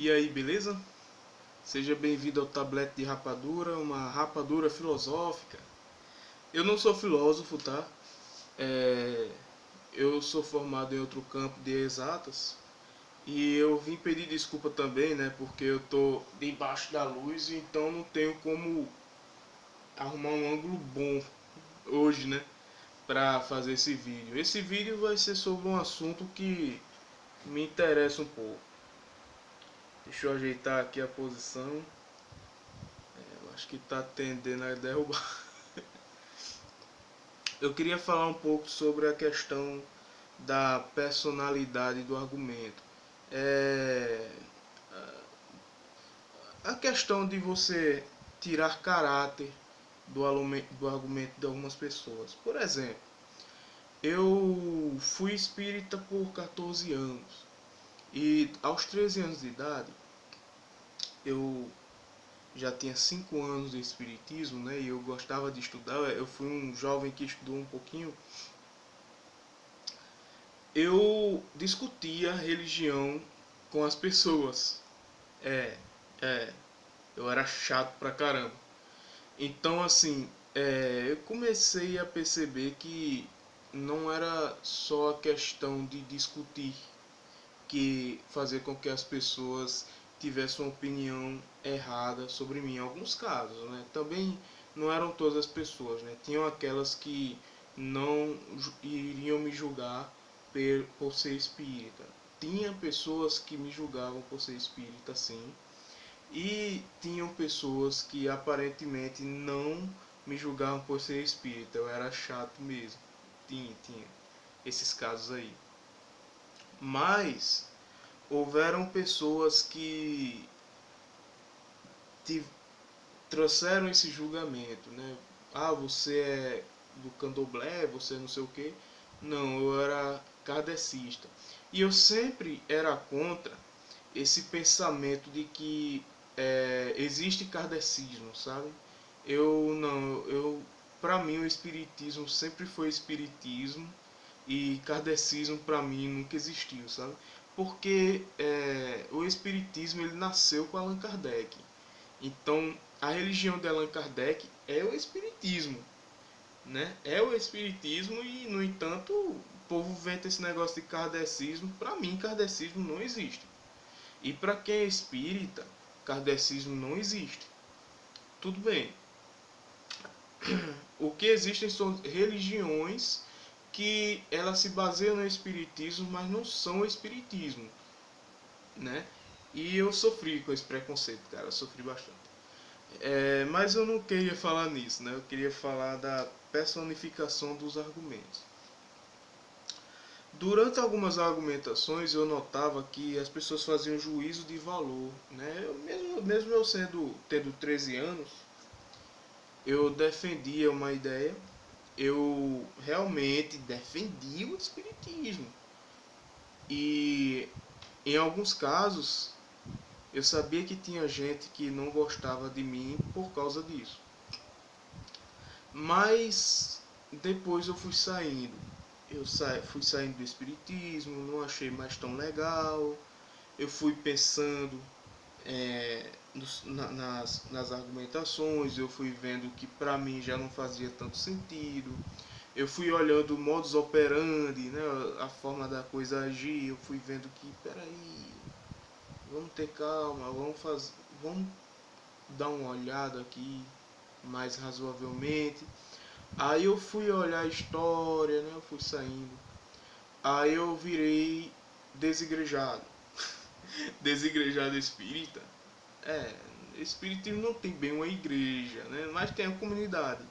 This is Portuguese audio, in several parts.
E aí, beleza? Seja bem-vindo ao Tablete de Rapadura, uma rapadura filosófica. Eu não sou filósofo, tá? Eu sou formado em outro campo de exatas. E eu vim pedir desculpa também, né? Porque eu tô debaixo da luz, então não tenho como arrumar um ângulo bom hoje, né? Pra fazer esse vídeo. Esse vídeo vai ser sobre um assunto que me interessa um pouco. Deixa eu ajeitar aqui a posição. Eu acho que tá tendendo a derrubar. Eu queria falar um pouco sobre a questão da personalidade do argumento. É, a questão de você tirar caráter do argumento de algumas pessoas. Por exemplo, eu fui espírita por 14 anos e aos 13 anos de idade eu já tinha 5 anos de espiritismo, né? E eu gostava de estudar. Eu fui um jovem que estudou um pouquinho. Eu discutia religião com as pessoas. É, é, eu era chato pra caramba. Então, assim, eu comecei a perceber que não era só a questão de discutir que fazer com que as pessoas tivessem uma opinião errada sobre mim. Em alguns casos, né? Também não eram todas as pessoas, né? Tinham aquelas que não iriam me julgar por ser espírita. Tinha pessoas que me julgavam por ser espírita, sim. E tinham pessoas que aparentemente não me julgavam por ser espírita. Eu era chato mesmo. Tinha esses casos aí. Mas houveram pessoas que trouxeram esse julgamento, né? Ah, você é do candomblé, você é não sei o que. Não, eu era kardecista. E eu sempre era contra esse pensamento de que existe kardecismo, sabe? Eu não, eu para mim o espiritismo sempre foi espiritismo e kardecismo para mim nunca existiu, sabe? Porque o espiritismo ele nasceu com Allan Kardec. Então a religião de Allan Kardec é o espiritismo, né? É o espiritismo e no entanto o povo venta esse negócio de kardecismo. Para mim kardecismo não existe. E para quem é espírita, kardecismo não existe. Tudo bem. O que existem são religiões que elas se baseiam no espiritismo, mas não são o espiritismo, né? E eu sofri com esse preconceito, cara, eu sofri bastante. Mas eu não queria falar nisso, né? Eu queria falar da personificação dos argumentos. Durante algumas argumentações eu notava que as pessoas faziam juízo de valor, né? Mesmo eu tendo 13 anos, eu defendia uma ideia, eu realmente defendia o espiritismo. E em alguns casos eu sabia que tinha gente que não gostava de mim por causa disso. Mas depois eu fui saindo. Fui saindo do espiritismo, não achei mais tão legal. Eu fui pensando nas argumentações, eu fui vendo que pra mim já não fazia tanto sentido. Eu fui olhando o modus operandi, né, a forma da coisa agir, eu fui vendo que, peraí, vamos ter calma, vamos dar uma olhada aqui mais razoavelmente. Aí eu fui olhar a história, né, eu fui saindo. Aí eu virei desigrejado. Desigrejado espírita. É, espiritismo não tem bem uma igreja, né, mas tem a comunidade.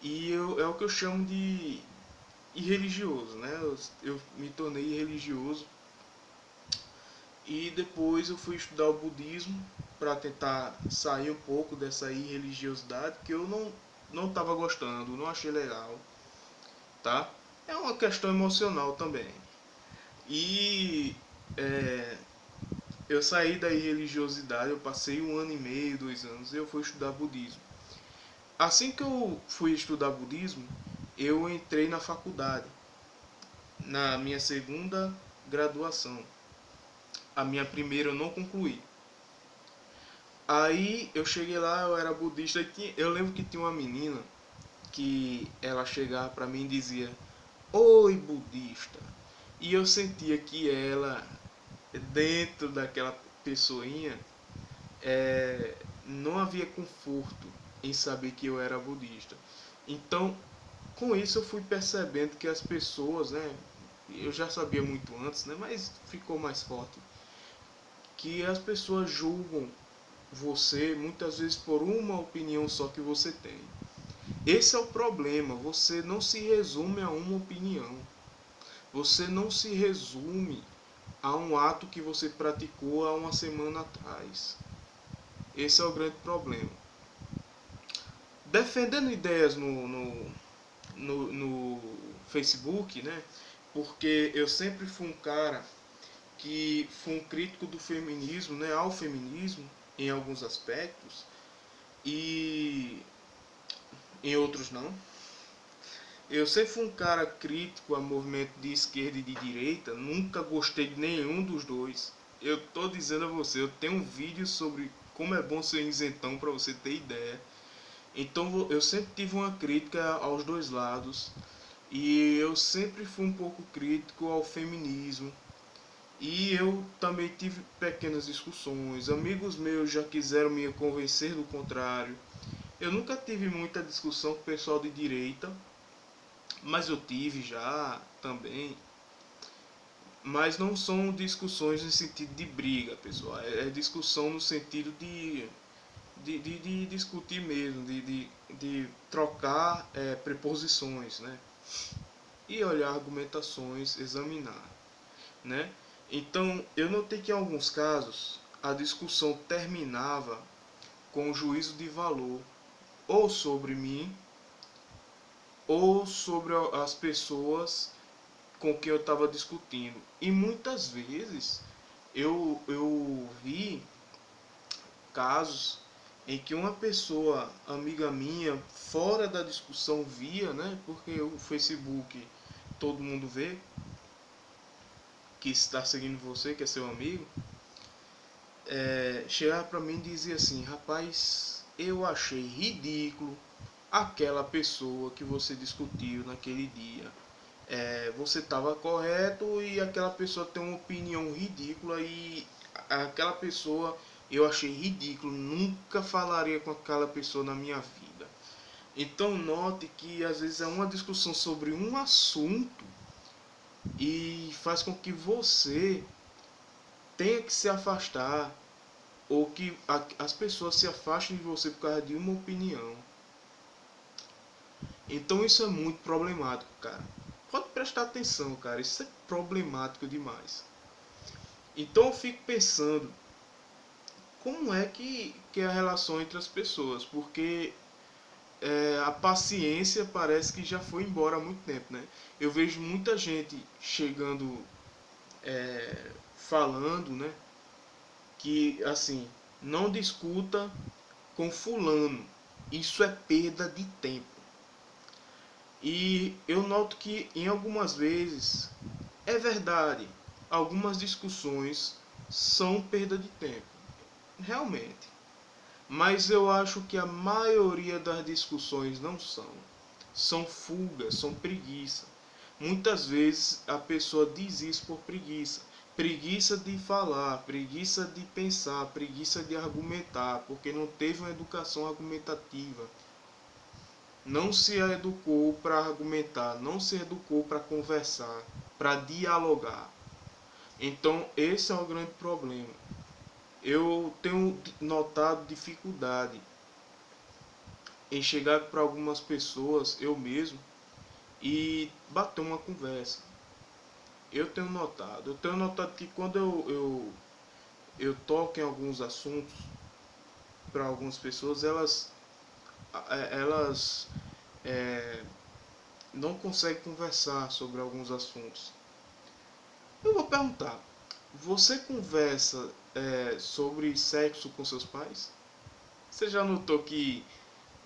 É o que eu chamo de irreligioso, né? Eu me tornei irreligioso e depois eu fui estudar o budismo para tentar sair um pouco dessa irreligiosidade que eu não estava gostando, não achei legal, tá? É uma questão emocional também. E é, eu saí da irreligiosidade, eu passei 1 ano e meio, 2 anos, e eu fui estudar budismo. Assim que eu fui estudar budismo, eu entrei na faculdade, na minha segunda graduação. A minha primeira eu não concluí. Aí eu cheguei lá, eu era budista e eu lembro que tinha uma menina que ela chegava pra mim e dizia: Oi, budista. E eu sentia que ela, dentro daquela pessoinha, não havia conforto em saber que eu era budista. Então, com isso eu fui percebendo que as pessoas, né, eu já sabia muito antes, né, mas ficou mais forte, que as pessoas julgam você muitas vezes por uma opinião só que você tem. Esse é o problema, você não se resume a uma opinião. Você não se resume a um ato que você praticou há uma semana atrás. Esse é o grande problema. Defendendo ideias no Facebook, né? Porque eu sempre fui um cara que fui um crítico do feminismo, né? Ao feminismo, em alguns aspectos, e em outros não. Eu sempre fui um cara crítico a movimento de esquerda e de direita, nunca gostei de nenhum dos dois. Eu tô dizendo a você, eu tenho um vídeo sobre como é bom ser isentão para você ter ideia. Então eu sempre tive uma crítica aos dois lados e eu sempre fui um pouco crítico ao feminismo. E eu também tive pequenas discussões, amigos meus já quiseram me convencer do contrário. Eu nunca tive muita discussão com o pessoal de direita, mas eu tive já também. Mas não são discussões no sentido de briga, pessoal. É discussão no sentido de discutir mesmo, de trocar preposições, né? E olhar argumentações, examinar, né? Então, eu notei que em alguns casos a discussão terminava com um juízo de valor ou sobre mim ou sobre as pessoas com quem eu estava discutindo. E muitas vezes eu vi casos em que uma pessoa, amiga minha, fora da discussão via, né? Porque o Facebook todo mundo vê que está seguindo você, que é seu amigo, chegava para mim e dizia assim: rapaz, eu achei ridículo aquela pessoa que você discutiu naquele dia. Você estava correto e aquela pessoa tem uma opinião ridícula e aquela pessoa eu achei ridículo, nunca falaria com aquela pessoa na minha vida. Então note que às vezes é uma discussão sobre um assunto e faz com que você tenha que se afastar ou que as pessoas se afastem de você por causa de uma opinião. Então isso é muito problemático, cara. Pode prestar atenção, cara. Isso é problemático demais. Então eu fico pensando como é que é a relação entre as pessoas, porque a paciência parece que já foi embora há muito tempo, né? Eu vejo muita gente chegando, falando, né? Que assim, não discuta com fulano. Isso é perda de tempo. E eu noto que em algumas vezes é verdade, algumas discussões são perda de tempo, realmente. Mas eu acho que a maioria das discussões não são. São fugas, são preguiça. Muitas vezes a pessoa diz isso por preguiça. Preguiça de falar, preguiça de pensar, preguiça de argumentar, porque não teve uma educação argumentativa. Não se educou para argumentar, não se educou para conversar, para dialogar. Então, esse é o grande problema. Eu tenho notado dificuldade em chegar para algumas pessoas, eu mesmo, e bater uma conversa. Eu tenho notado que quando eu toco em alguns assuntos para algumas pessoas, elas é, não conseguem conversar sobre alguns assuntos. Eu vou perguntar, você conversa sobre sexo com seus pais? Você já notou que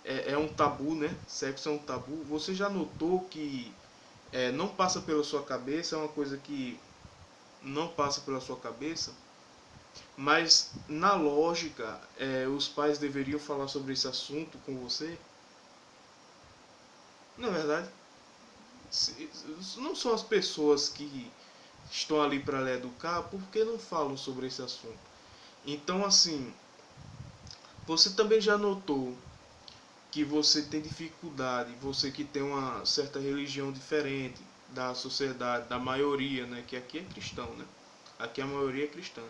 é um tabu, né? Sexo é um tabu. Você já notou que não passa pela sua cabeça, é uma coisa que não passa pela sua cabeça? Mas na lógica, os pais deveriam falar sobre esse assunto com você? Não é verdade? Não são as pessoas que estão ali para lhe educar, por que não falam sobre esse assunto? Então, assim, você também já notou que você tem dificuldade, você que tem uma certa religião diferente da sociedade, da maioria, né? Que aqui é cristão, né? Aqui a maioria é cristã.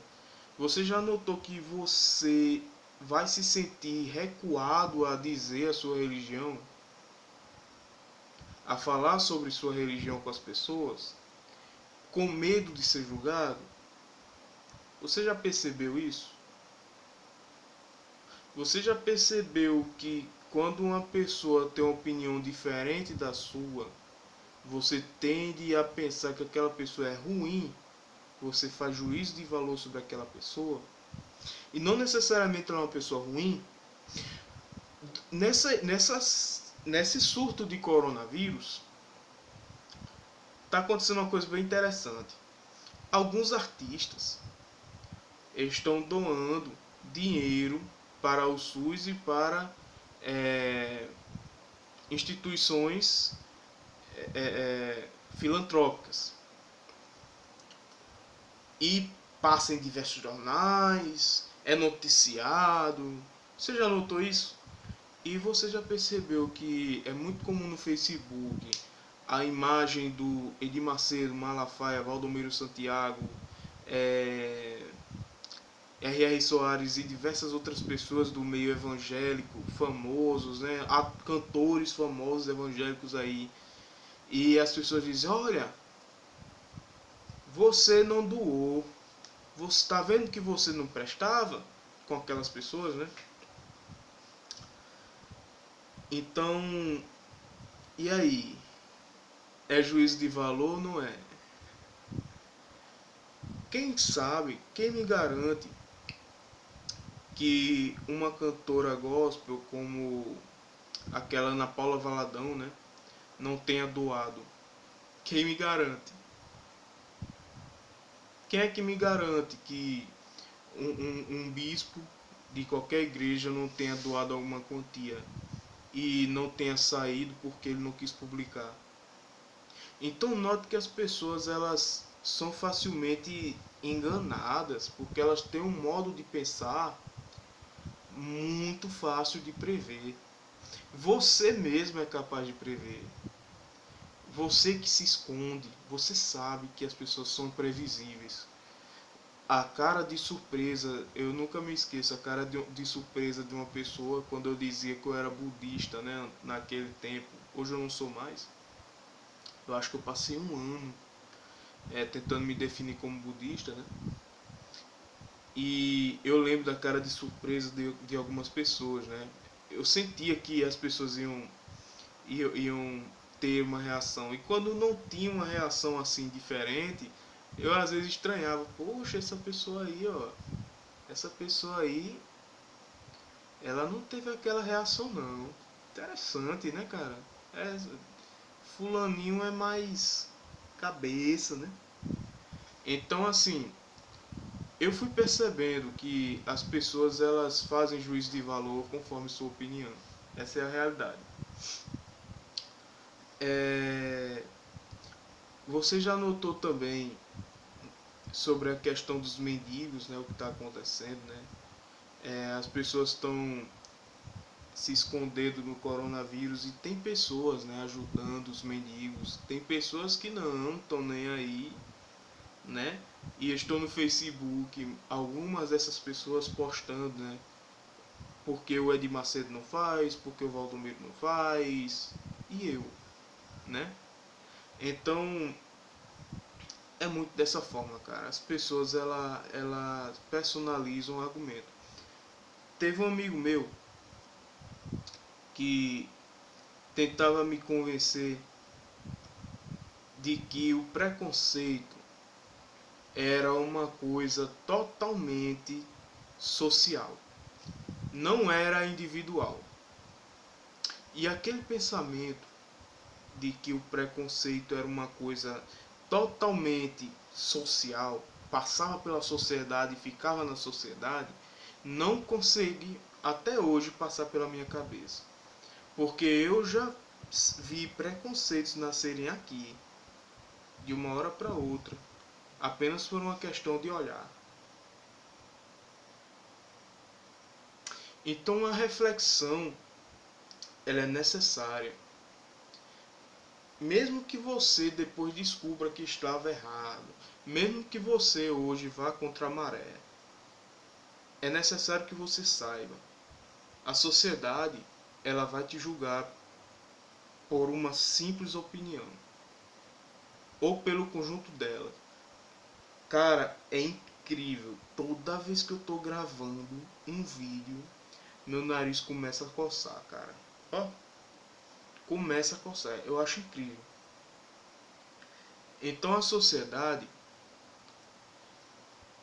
Você já notou que você vai se sentir recuado a dizer a sua religião, a falar sobre sua religião com as pessoas, com medo de ser julgado? Você já percebeu isso? Você já percebeu que quando uma pessoa tem uma opinião diferente da sua, você tende a pensar que aquela pessoa é ruim? Você faz juízo de valor sobre aquela pessoa? E não necessariamente ela é uma pessoa ruim. Nesse surto de coronavírus, está acontecendo uma coisa bem interessante. Alguns artistas estão doando dinheiro para o SUS e para é, instituições filantrópicas. E passa em diversos jornais, é noticiado. Você já notou isso? E você já percebeu que é muito comum no Facebook a imagem do Edir Macedo, Malafaia, Valdomiro Santiago, é, R.R. Soares e diversas outras pessoas do meio evangélico, famosos, né? Há cantores famosos evangélicos aí. E as pessoas dizem, olha, você não doou. Você está vendo que você não prestava com aquelas pessoas, né? Então, e aí? É juízo de valor ou não é? Quem sabe, quem me garante que uma cantora gospel como aquela Ana Paula Valadão, né, não tenha doado? Quem me garante? Quem é que me garante que um bispo de qualquer igreja não tenha doado alguma quantia e não tenha saído porque ele não quis publicar? Então note que as pessoas elas são facilmente enganadas porque elas têm um modo de pensar muito fácil de prever. Você mesmo é capaz de prever. Você que se esconde, você sabe que as pessoas são previsíveis. A cara de surpresa, eu nunca me esqueço, a cara de surpresa de uma pessoa quando eu dizia que eu era budista, né, naquele tempo. Hoje eu não sou mais. Eu acho que eu passei um ano tentando me definir como budista, né? E eu lembro da cara de surpresa de algumas pessoas, né? Eu sentia que as pessoas iam ter uma reação. E quando não tinha uma reação assim diferente, eu às vezes estranhava. Poxa, essa pessoa aí, ó. Essa pessoa aí, ela não teve aquela reação não. Interessante, né, cara? É, fulaninho é mais cabeça, né? Então, assim, eu fui percebendo que as pessoas elas fazem juízo de valor conforme sua opinião. Essa é a realidade. É... Você já notou também sobre a questão dos mendigos, né, o que está acontecendo, né? As pessoas estão se escondendo no coronavírus e tem pessoas, né, ajudando os mendigos. Tem pessoas que não estão nem aí, né? E estou no Facebook, algumas dessas pessoas postando, né? Porque o Edir Macedo não faz, porque o Valdomiro não faz, e eu, né? Então, é muito dessa forma, cara. As pessoas, ela personalizam o argumento. Teve um amigo meu que tentava me convencer de que o preconceito era uma coisa totalmente social, não era individual. E aquele pensamento de que o preconceito era uma coisa totalmente social passava pela sociedade e ficava na sociedade, não consegui até hoje passar pela minha cabeça. Porque eu já vi preconceitos nascerem aqui, de uma hora para outra, apenas por uma questão de olhar. Então a reflexão, ela é necessária. Mesmo que você depois descubra que estava errado, mesmo que você hoje vá contra a maré, é necessário que você saiba. A sociedade, ela vai te julgar por uma simples opinião, ou pelo conjunto dela. Cara, é incrível. Toda vez que eu tô gravando um vídeo, meu nariz começa a coçar, cara. Ó, começa a coçar. Eu acho incrível. Então a sociedade,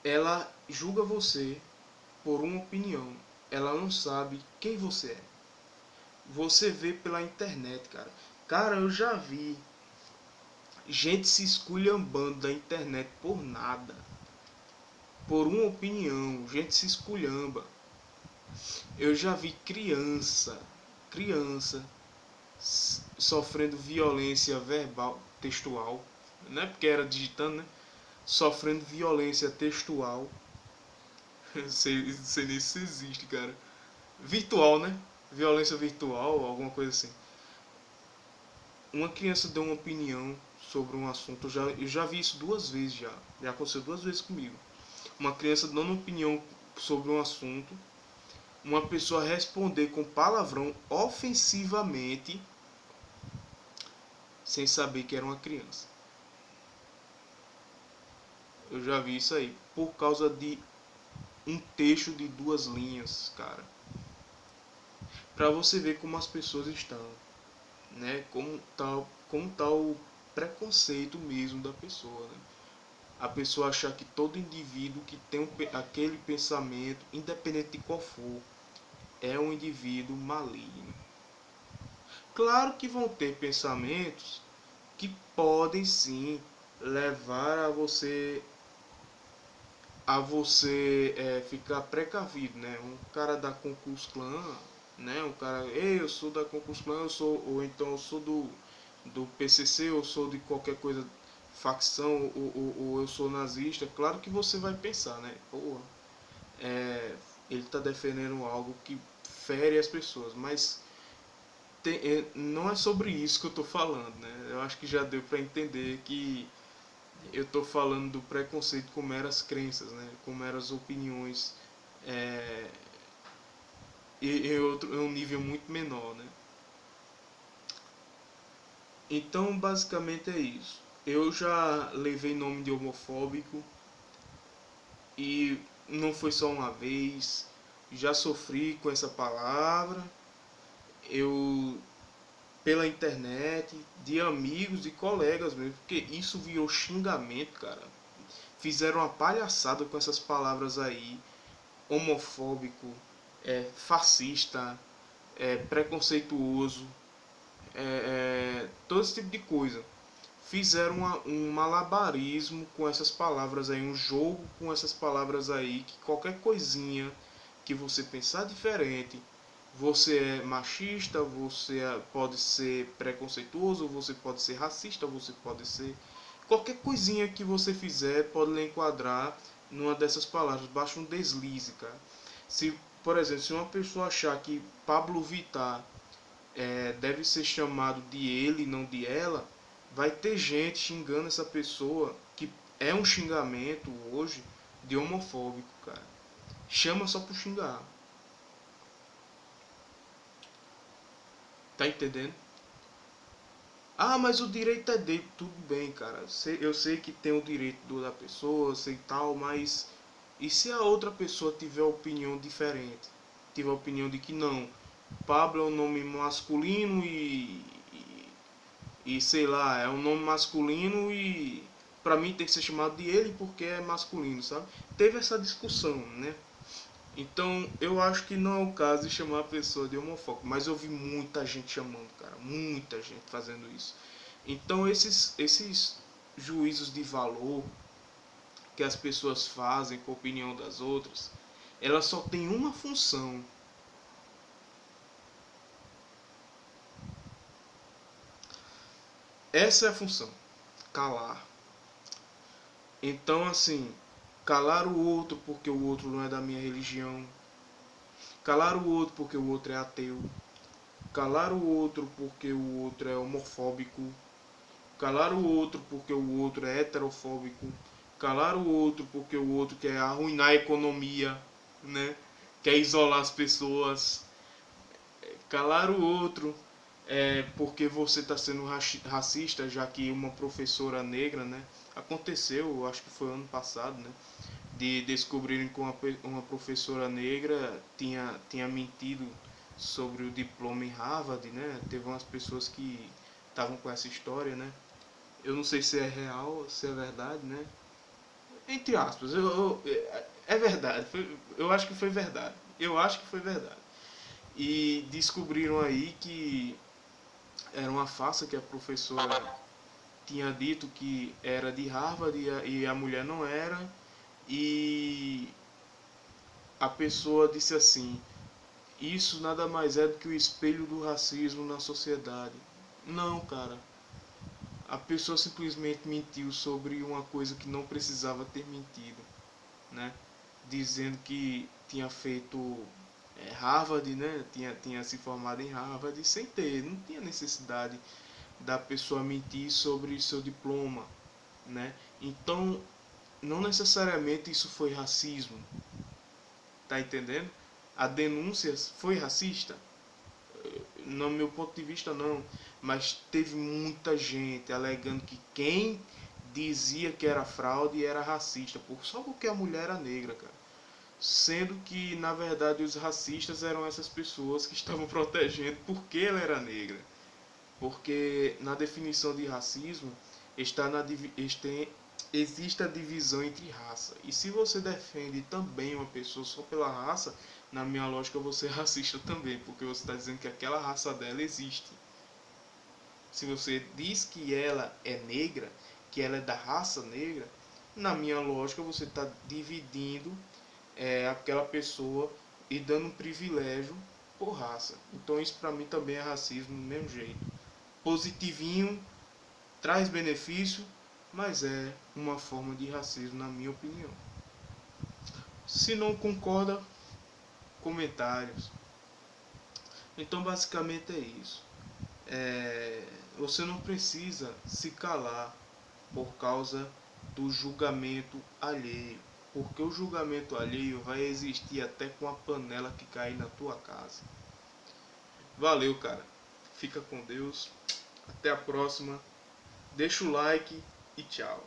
ela julga você por uma opinião. Ela não sabe quem você é. Você vê pela internet, cara. Cara, eu já vi gente se esculhambando da internet por nada. Por uma opinião, gente se esculhamba. Eu já vi criança sofrendo violência verbal, textual, né? Porque era digitando, né? Sofrendo violência textual. Sei nem se existe, cara. Virtual, né? Violência virtual, alguma coisa assim. Uma criança deu uma opinião sobre um assunto. Eu já vi isso duas vezes já. Já aconteceu duas vezes comigo. Uma criança dando uma opinião sobre um assunto. Uma pessoa responder com palavrão ofensivamente sem saber que era uma criança. Eu já vi isso aí. Por causa de um texto de 2 linhas, cara. Pra você ver como as pessoas estão, né? Como tá o preconceito mesmo da pessoa, né? A pessoa achar que todo indivíduo que tem aquele pensamento, independente de qual for, é um indivíduo maligno. Claro que vão ter pensamentos que podem sim levar ficar precavido, né? Um cara da Ku Klux Klan, né? Um cara, ei, eu sou da Ku Klux Klan, ou então eu sou do PCC, eu sou de qualquer coisa, facção, ou eu sou nazista. Claro que você vai pensar, né? Porra, ele está defendendo algo que fere as pessoas, mas não é sobre isso que eu estou falando, né? Eu acho que já deu para entender que eu estou falando do preconceito com meras crenças, né? Com meras opiniões, é, em um nível muito menor, né? Então, basicamente é isso. Eu já levei nome de homofóbico e não foi só uma vez. Já sofri com essa palavra. Eu pela internet, de amigos e colegas mesmo, porque isso virou xingamento, cara. Fizeram uma palhaçada com essas palavras aí, homofóbico, fascista, preconceituoso, todo esse tipo de coisa. Fizeram um malabarismo com essas palavras aí, um jogo com essas palavras aí, que qualquer coisinha que você pensar diferente, você é machista, pode ser preconceituoso, você pode ser racista, você pode ser... Qualquer coisinha que você fizer pode lhe enquadrar numa dessas palavras. Basta um deslize, cara. Se, por exemplo, se uma pessoa achar que Pablo Vittar deve ser chamado de ele, não de ela, vai ter gente xingando essa pessoa, que é um xingamento hoje de homofóbico, cara. Chama só por xingar. Tá entendendo? Ah, mas o direito é dele. Tudo bem, cara. Eu sei que tem o direito da pessoa, sei tal, mas e se a outra pessoa tiver opinião diferente? Tiver a opinião de que não, Pablo é um nome masculino e sei lá, é um nome masculino e pra mim tem que ser chamado de ele porque é masculino, sabe? Teve essa discussão, né? Então, eu acho que não é o caso de chamar a pessoa de homofóbico, mas eu vi muita gente chamando, cara, muita gente fazendo isso. Então, esses juízos de valor, que as pessoas fazem com a opinião das outras, ela só tem uma função. Essa é a função: calar. Então, assim, calar o outro porque o outro não é da minha religião, calar o outro porque o outro é ateu, calar o outro porque o outro é homofóbico, calar o outro porque o outro é heterofóbico, calar o outro porque o outro quer arruinar a economia, né? Quer isolar as pessoas, calar o outro porque você está sendo racista, já que uma professora negra, né? Aconteceu, acho que foi ano passado, né? De descobrirem que uma professora negra tinha mentido sobre o diploma em Harvard, né? Teve umas pessoas que estavam com essa história, né? Eu não sei se é real, se é verdade, né? Entre aspas, é verdade. Eu acho que foi verdade. Eu acho que foi verdade. E descobriram aí que era uma farsa, que a professora tinha dito que era de Harvard e a mulher não era. E a pessoa disse assim: isso nada mais é do que o espelho do racismo na sociedade. Não, cara. A pessoa simplesmente mentiu sobre uma coisa que não precisava ter mentido, né? Dizendo que tinha feito Harvard, né? Tinha se formado em Harvard sem ter, não tinha necessidade da pessoa mentir sobre seu diploma, né? Então, não necessariamente isso foi racismo, tá entendendo? A denúncia foi racista? No meu ponto de vista, não. Mas teve muita gente alegando que quem dizia que era fraude era racista, só porque a mulher era negra, cara. Sendo que, na verdade, os racistas eram essas pessoas que estavam protegendo porque ela era negra. Porque na definição de racismo está existe a divisão entre raça. E se você defende também uma pessoa só pela raça, na minha lógica você é racista também, porque você está dizendo que aquela raça dela existe. Se você diz que ela é negra, que ela é da raça negra, na minha lógica você está dividindo aquela pessoa e dando um privilégio por raça. Então isso para mim também é racismo do mesmo jeito. Positivinho, traz benefício, mas é uma forma de racismo na minha opinião. Se não concorda, comentários. Então basicamente é isso. Você não precisa se calar por causa do julgamento alheio, porque o julgamento alheio vai existir até com a panela que cair na tua casa. Valeu, cara. Fica com Deus. Até a próxima. Deixa o like e tchau.